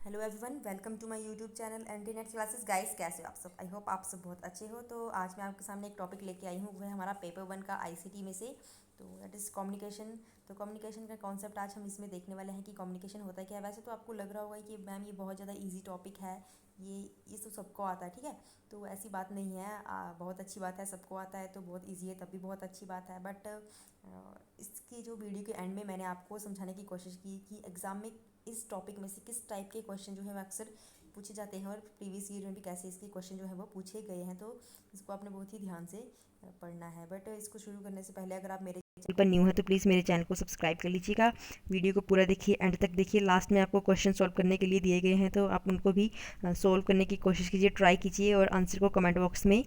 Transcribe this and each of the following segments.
Hello everyone, welcome to my YouTube channel Antinet classes. Guys, कैसे हो आप सब? आई होप आप सब बहुत अच्छे हो। तो आज मैं आपके सामने एक टॉपिक लेके आई हूँ, वो है हमारा पेपर 1 का आईसीटी में से। तो दैट इज़ कम्युनिकेशन। तो कम्युनिकेशन का कॉन्सेप्ट आज हम इसमें देखने वाले हैं कि कम्युनिकेशन होता है क्या है। वैसे तो आपको लग रहा होगा कि मैम ये बहुत ज़्यादा ईजी टॉपिक है, ये तो सबको आता है, ठीक है। तो ऐसी बात नहीं है, बहुत अच्छी बात है, सबको आता है तो बहुत ईजी है, तब भी बहुत अच्छी बात है। बट इसकी जो वीडियो के एंड में मैंने आपको समझाने की कोशिश की कि एग्ज़ाम में इस टॉपिक में से किस टाइप के क्वेश्चन जो है वो अक्सर पूछे जाते हैं, और प्रीवियस ईयर में भी कैसे इसके क्वेश्चन जो है वो पूछे गए हैं। तो इसको आपने बहुत ही ध्यान से पढ़ना है। बट इसको शुरू करने से पहले अगर आप मेरे चैनल पर न्यू है तो प्लीज़ मेरे चैनल को सब्सक्राइब कर लीजिएगा। वीडियो को पूरा देखिए, एंड तक देखिए। लास्ट में आपको क्वेश्चन सॉल्व करने के लिए दिए गए हैं, तो आप उनको भी सॉल्व करने की कोशिश कीजिए, ट्राई कीजिए, और आंसर को कमेंट बॉक्स में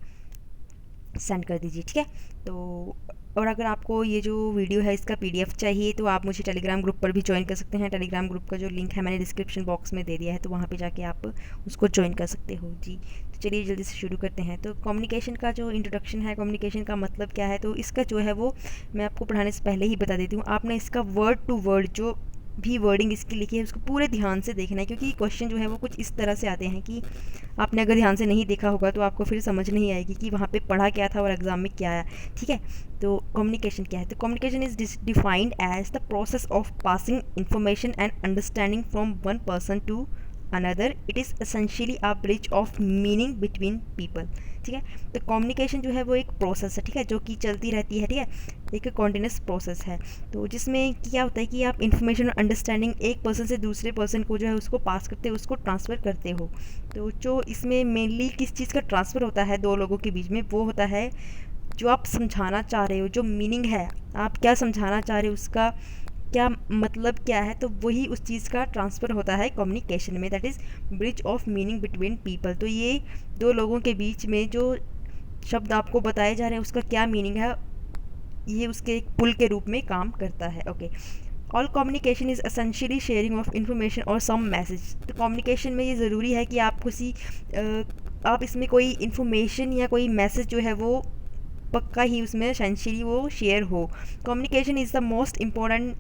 सेंड कर दीजिए, ठीक है। तो और अगर आपको ये जो वीडियो है इसका पीडीएफ चाहिए तो आप मुझे टेलीग्राम ग्रुप पर भी ज्वाइन कर सकते हैं। टेलीग्राम ग्रुप का जो लिंक है मैंने डिस्क्रिप्शन बॉक्स में दे दिया है, तो वहाँ पे जाके आप उसको ज्वाइन कर सकते हो जी। तो चलिए जल्दी से शुरू करते हैं। तो कम्युनिकेशन का जो इंट्रोडक्शन है, कम्युनिकेशन का मतलब क्या है, तो इसका जो है वो मैं आपको पढ़ाने से पहले ही बता देती हूँ। आपने इसका वर्ड टू वर्ड जो भी वर्डिंग इसकी लिखी है उसको पूरे ध्यान से देखना है, क्योंकि क्वेश्चन जो है वो कुछ इस तरह से आते हैं कि आपने अगर ध्यान से नहीं देखा होगा तो आपको फिर समझ नहीं आएगी कि वहाँ पे पढ़ा क्या था और एग्ज़ाम में क्या आया, ठीक है। तो कम्युनिकेशन क्या है? तो communication is defined as the process of passing information and understanding from one person to another. It is essentially a bridge of meaning between people, ठीक है। तो कम्युनिकेशन जो है वो एक प्रोसेस है, ठीक है, जो कि चलती रहती है, ठीक है, एक कॉन्टिन्यूस प्रोसेस है। तो जिसमें क्या होता है कि आप इन्फॉर्मेशन और अंडरस्टैंडिंग एक पर्सन से दूसरे पर्सन को जो है उसको पास करते हो, उसको ट्रांसफ़र करते हो। तो जो इसमें मेनली किस चीज़ का ट्रांसफ़र होता है दो लोगों के बीच में, वो होता है जो आप समझाना चाह रहे हो, जो मीनिंग है, आप क्या समझाना चाह रहे हो, उसका क्या मतलब क्या है, तो वही उस चीज़ का ट्रांसफ़र होता है कम्युनिकेशन में। That is bridge of meaning between people. तो ये दो लोगों के बीच में जो शब्द आपको बताए जा रहे हैं उसका क्या मीनिंग है, ये उसके एक पुल के रूप में काम करता है। Okay, all communication is essentially sharing of information और सम मैसेज। तो कम्युनिकेशन में ये ज़रूरी है कि आप आप इसमें कोई इन्फॉर्मेशन या कोई मैसेज जो है वो पक्का ही उसमें एसेंशियली वो शेयर हो। Communication is the most important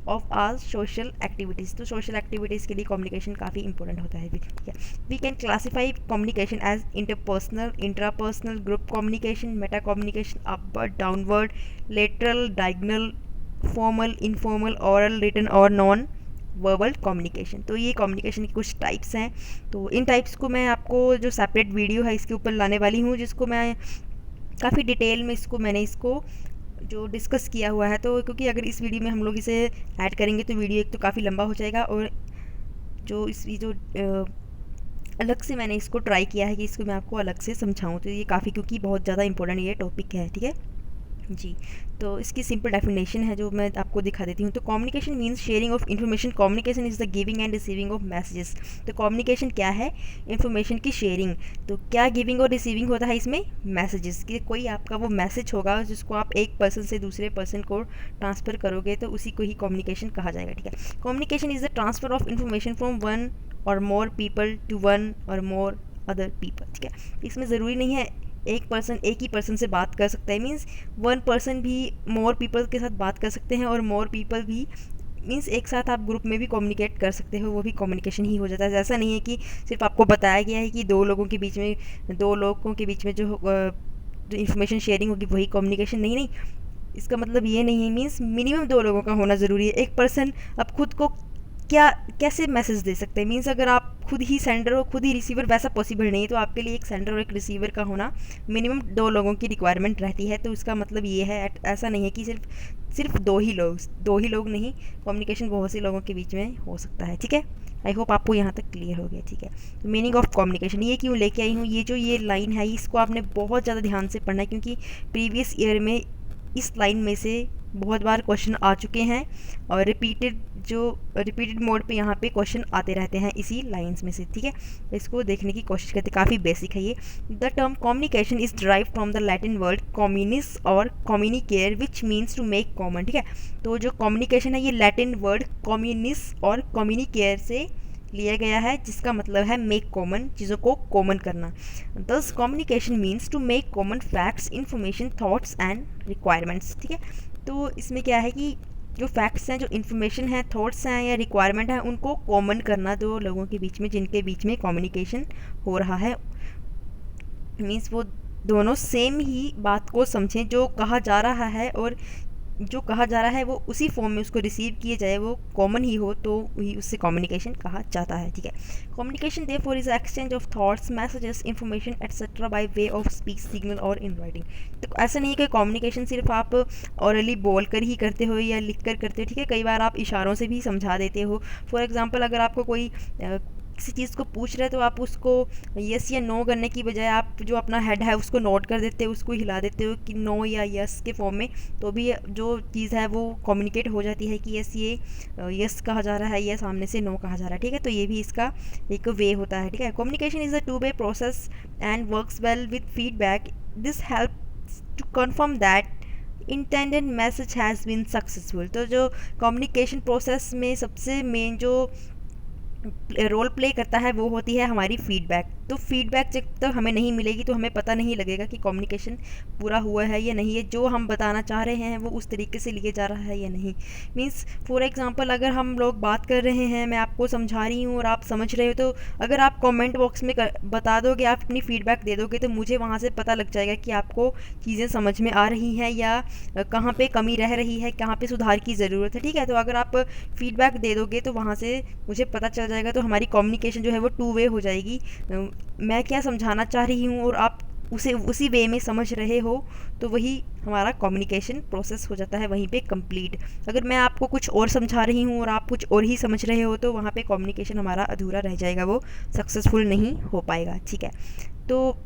of our social activities. तो सोशल एक्टिविटीज़ के लिए कम्युनिकेशन काफ़ी इंपॉर्टेंट होता है, ठीक है। We can classify communication as interpersonal, intrapersonal, group communication, meta communication, upward, downward, lateral, diagonal, formal, informal, oral, written और non verbal communication. तो ये कम्युनिकेशन की कुछ टाइप्स हैं। तो इन टाइप्स को मैं आपको जो सेपरेट वीडियो है इसके ऊपर लाने वाली हूँ, जिसको मैं काफ़ी डिटेल में इसको जो डिस्कस किया हुआ है। तो क्योंकि अगर इस वीडियो में हम लोग इसे ऐड करेंगे तो वीडियो एक तो काफ़ी लंबा हो जाएगा, और जो अलग से मैंने इसको ट्राई किया है कि इसको मैं आपको अलग से समझाऊं, तो ये काफ़ी, क्योंकि बहुत ज़्यादा इंपॉर्टेंट ये टॉपिक है, ठीक है जी। तो इसकी सिंपल डेफिनेशन है जो मैं आपको दिखा देती हूँ। तो communication means sharing of information. Communication is the giving and receiving of messages. तो कम्युनिकेशन क्या है? इन्फॉर्मेशन की शेयरिंग। तो क्या गिविंग और रिसीविंग होता है इसमें? मैसेजेस। कि कोई आपका वो मैसेज होगा जिसको आप एक पर्सन से दूसरे पर्सन को ट्रांसफ़र करोगे, तो उसी को ही कम्युनिकेशन कहा जाएगा, ठीक है। Communication is the transfer of information from one और मोर पीपल टू वन और मोर अदर पीपल, ठीक है। इसमें ज़रूरी नहीं है एक ही पर्सन से बात कर सकता है, मीन्स वन पर्सन भी मोर पीपल के साथ बात कर सकते हैं, और मोर पीपल भी मीन्स एक साथ आप ग्रुप में भी कम्युनिकेट कर सकते हो, वो भी कम्युनिकेशन ही हो जाता है। ऐसा नहीं है कि सिर्फ आपको बताया गया है कि दो लोगों के बीच में जो इन्फॉर्मेशन शेयरिंग होगी वही कम्युनिकेशन। नहीं नहीं, इसका मतलब ये नहीं है, मीन्स मिनिमम दो लोगों का होना ज़रूरी है। एक पर्सन अब खुद को क्या कैसे मैसेज दे सकते हैं, मीन्स अगर आप खुद ही सेंडर हो खुद ही रिसीवर, वैसा पॉसिबल नहीं है। तो आपके लिए एक सेंडर और एक रिसीवर का होना मिनिमम दो लोगों की रिक्वायरमेंट रहती है। तो इसका मतलब ये है, ऐसा नहीं है कि सिर्फ दो ही लोग नहीं, कम्युनिकेशन बहुत से लोगों के बीच में हो सकता है, ठीक है। आई होप आपको यहाँ तक क्लियर हो गया, ठीक है। तो मीनिंग ऑफ कम्युनिकेशन ये क्यों लेके आई हूँ, ये लाइन है इसको आपने बहुत ज़्यादा ध्यान से पढ़ना है, क्योंकि प्रीवियस ईयर में इस लाइन में से बहुत बार क्वेश्चन आ चुके हैं, और रिपीटेड मोड पे यहाँ पे क्वेश्चन आते रहते हैं इसी लाइंस में से, ठीक है। इसको देखने की कोशिश करते, काफ़ी बेसिक है ये। The term communication is drive from the Latin word communis और communicare which means to make common, ठीक है। तो जो कम्युनिकेशन है ये लैटिन वर्ड कम्युनिस और कम्युनिकेयर से लिया गया है, जिसका मतलब है मेक कॉमन, चीज़ों को कॉमन करना। Thus communication means to make common facts, information, thoughts and requirements, ठीक है। तो इसमें क्या है कि जो फैक्ट्स हैं, जो इन्फॉर्मेशन है, थॉट्स हैं या रिक्वायरमेंट है, उनको कॉमन करना दो लोगों के बीच में जिनके बीच में कम्युनिकेशन हो रहा है। मीन्स वो दोनों सेम ही बात को समझें, जो कहा जा रहा है और जो कहा जा रहा है वो उसी फॉर्म में उसको रिसीव किए जाए, वो कॉमन ही हो तो ही उससे कम्युनिकेशन कहा जाता है। ठीक है, communication therefore is exchange of thoughts, messages, information etcetera by way of speech, signal और इन राइटिंग। तो ऐसा नहीं है कि कम्युनिकेशन सिर्फ आप ऑरली बोल कर ही करते हो या लिख कर करते हो। ठीक है, कई बार आप इशारों से भी समझा देते हो। फॉर एग्जाम्पल, अगर आपको कोई किसी चीज़ को पूछ रहे हैं तो आप उसको यस या नो करने की बजाय आप जो अपना हेड है उसको नोट कर देते हो, उसको हिला देते हो कि नो या यस के फॉर्म में, तो भी जो चीज़ है वो कम्युनिकेट हो जाती है कि यस ये यस कहा जा रहा है या सामने से नो कहा जा रहा है। ठीक है, तो ये भी इसका एक वे होता है। ठीक है, communication is a two way process and works well with feedback. This help to confirm that intended message has been successful. तो जो कम्युनिकेशन प्रोसेस में सबसे मेन जो रोल प्ले करता है वो होती है हमारी फीडबैक। तो फीडबैक जब तक हमें नहीं मिलेगी तो हमें पता नहीं लगेगा कि कम्युनिकेशन पूरा हुआ है या नहीं है, जो हम बताना चाह रहे हैं वो उस तरीके से लिए जा रहा है या नहीं। मीन्स फॉर एग्जांपल, अगर हम लोग बात कर रहे हैं, मैं आपको समझा रही हूँ और आप समझ रहे हो, तो अगर आप कमेंट बॉक्स में बता दोगे, आप अपनी फीडबैक दे दोगे, तो मुझे वहाँ से पता लग जाएगा कि आपको चीज़ें समझ में आ रही हैं या कहाँ पे कमी रह रही है, कहाँ पे सुधार की ज़रूरत है। ठीक है, तो अगर आप फीडबैक दे दोगे तो वहाँ से मुझे पता चल जाएगा, तो हमारी कम्युनिकेशन जो है वो टू वे हो जाएगी। मैं क्या समझाना चाह रही हूँ और आप उसे उसी वे में समझ रहे हो, तो वही हमारा कम्युनिकेशन प्रोसेस हो जाता है वहीं पे कंप्लीट। अगर मैं आपको कुछ और समझा रही हूँ और आप कुछ और ही समझ रहे हो, तो वहाँ पे कम्युनिकेशन हमारा अधूरा रह जाएगा, वो सक्सेसफुल नहीं हो पाएगा। ठीक है, तो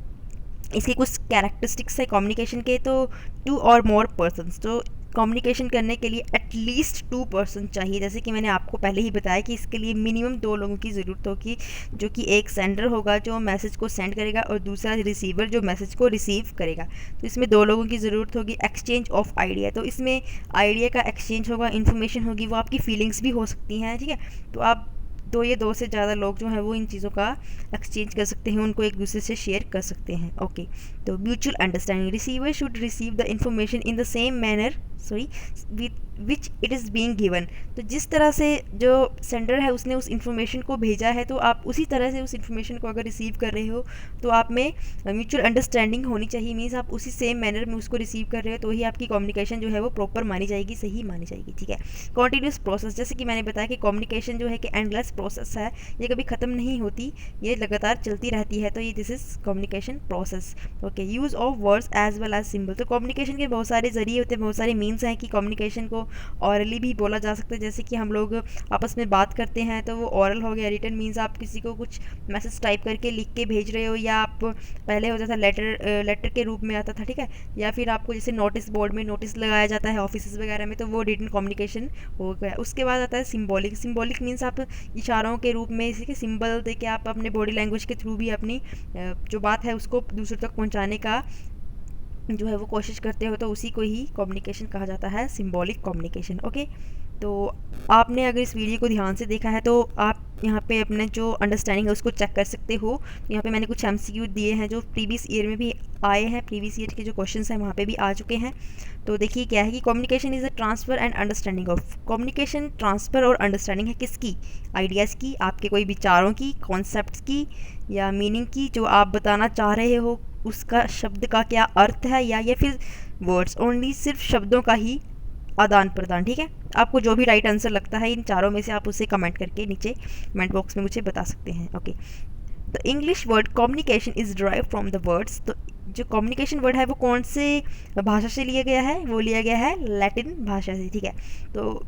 इसके कुछ कैरेक्टरिस्टिक्स है कम्युनिकेशन के। तो टू और मोर पर्सन्स, तो कम्युनिकेशन करने के लिए एटलीस्ट 2 पर्सन चाहिए। जैसे कि मैंने आपको पहले ही बताया कि इसके लिए मिनिमम 2 लोगों की ज़रूरत होगी, जो कि एक सेंडर होगा जो मैसेज को सेंड करेगा और दूसरा रिसीवर जो मैसेज को रिसीव करेगा। तो इसमें 2 लोगों की ज़रूरत होगी। एक्सचेंज ऑफ आइडिया, तो इसमें आइडिया का एक्सचेंज होगा, इन्फॉर्मेशन होगी, वो आपकी फीलिंग्स भी हो सकती हैं। ठीक है, तो आप दो से ज़्यादा लोग जो हैं वो इन चीज़ों का एक्सचेंज कर सकते हैं, उनको एक दूसरे से शेयर कर सकते हैं। ओके, तो mutual understanding, receiver should receive the information in the same manner which it is being given. तो जिस तरह से जो सेंडर है उसने उस इन्फॉर्मेशन को भेजा है, तो आप उसी तरह से उस इन्फॉर्मेशन को अगर रिसीव कर रहे हो तो आप में म्यूचुअल अंडरस्टैंडिंग होनी चाहिए। मीन्स आप उसी सेम मैनर में उसको रिसीव कर रहे हो, तो ही आपकी कम्युनिकेशन जो है वो प्रॉपर मानी जाएगी, सही मानी जाएगी। ठीक है, कॉन्टीन्यूस प्रोसेस, जैसे कि मैंने बताया कि कम्युनिकेशन जो है कि एंडलेस प्रोसेस है, ये कभी ख़त्म नहीं होती, ये लगातार चलती रहती है। तो ये this is communication process. Okay, use of words as well as symbol, तो कम्युनिकेशन के बहुत सारे जरिए होते हैं, बहुत सारे मीन्स हैं कि कम्युनिकेशन को ऑरली भी बोला जा सकता है। जैसे कि हम लोग आपस में बात करते हैं तो वो ऑरल हो गया। रिटन मीन्स आप किसी को कुछ मैसेज टाइप करके लिख के भेज रहे हो, या आप पहले होता था लेटर के रूप में आता था। ठीक है, या फिर आपको जैसे नोटिस बोर्ड में नोटिस लगाया जाता है ऑफिस वगैरह में, तो वो रिटन कम्युनिकेशन हो गया। उसके बाद आता है सिम्बॉलिक। सिम्बॉलिक मीन्स आप इशारों के रूप में इसी के सिंबल दे के आप अपने बॉडी लैंग्वेज के थ्रू भी अपनी जो बात है उसको दूसरों तक पहुंचाने का जो है वो कोशिश करते हो, तो उसी को ही कम्युनिकेशन कहा जाता है, सिंबॉलिक कम्युनिकेशन। ओके, तो आपने अगर इस वीडियो को ध्यान से देखा है तो आप यहाँ पे अपने जो अंडरस्टैंडिंग है उसको चेक कर सकते हो। तो यहाँ पे मैंने कुछ MCQ दिए हैं जो प्रीवियस ईयर में भी आए हैं, प्रीवियस ईयर के जो क्वेश्चंस हैं वहाँ पे भी आ चुके हैं। तो देखिए क्या है कि communication is a transfer and understanding of. Communication transfer और अंडरस्टैंडिंग है किसकी? आइडियाज़ की, आपके कोई विचारों की, कॉन्सेप्ट्स की या मीनिंग की, जो आप बताना चाह रहे हो उसका शब्द का क्या अर्थ है, या फिर वर्ड्स ओनली, सिर्फ शब्दों का ही आदान प्रदान। ठीक है, आपको जो भी राइट आंसर लगता है इन चारों में से आप उसे कमेंट करके नीचे कमेंट बॉक्स में मुझे बता सकते हैं। Okay, the English word communication is derive from the words. तो जो कम्युनिकेशन वर्ड है वो कौन से भाषा से लिया गया है? वो लिया गया है लैटिन भाषा से। ठीक है, तो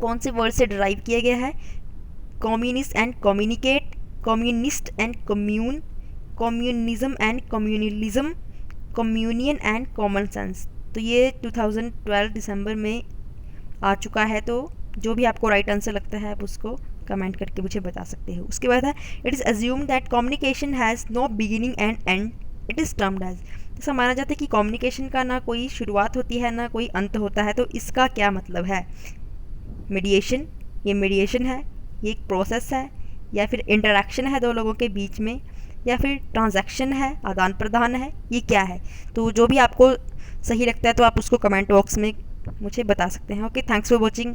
कौन से वर्ड से डिराइव किया गया है? Communist and communicate, communist and commune, communism and communalism, communion and common sense. तो ये 2012 दिसंबर में आ चुका है। तो जो भी आपको राइट आंसर लगता है आप उसको कमेंट करके मुझे बता सकते हो। उसके बाद है it is assume that communication has no beginning and end, it is termed as. ऐसा माना जाता है कि कम्युनिकेशन का ना कोई शुरुआत होती है ना कोई अंत होता है। तो इसका क्या मतलब है? मीडिएशन, ये मीडिएशन है, ये एक प्रोसेस है, या फिर इंटरेक्शन है दो लोगों के बीच में, या फिर ट्रांजैक्शन है, आदान प्रदान है, ये क्या है? तो जो भी आपको सही लगता है तो आप उसको कमेंट बॉक्स में मुझे बता सकते हैं। Okay, thanks for watching,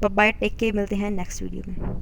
bye, take care, मिलते हैं नेक्स्ट वीडियो में।